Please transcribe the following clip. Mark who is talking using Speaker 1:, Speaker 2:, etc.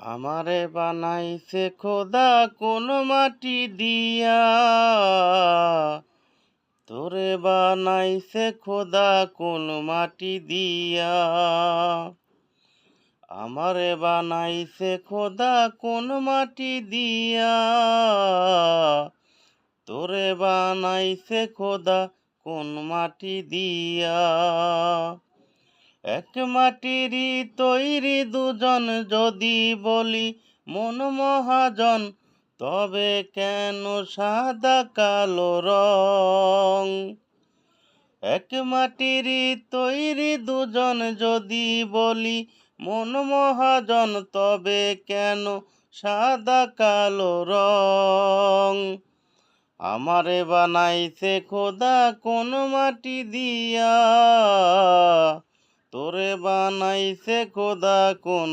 Speaker 1: আমারে বানাইছে খোদা কোন মাটি দিয়া, তোরে বানাইছে খোদা কোন মাটি দিয়া। আমারে বানাইছে খোদা কোন মাটি দিয়া, তোরে বানাইছে খোদা কোন মাটি দিয়া। এক মাটিরই তৈরি দুজন, যদি বলি মন মহাজন, তবে কেন সাদা কালো রং? এক মাটিরই তৈরি দুজন, যদি বলি মন মহাজন, তবে কেন সাদা কালো রং? আমারে বানাইছে খোদা কোন মাটি দিয়া, তোরে বানাইছে খোদা কোন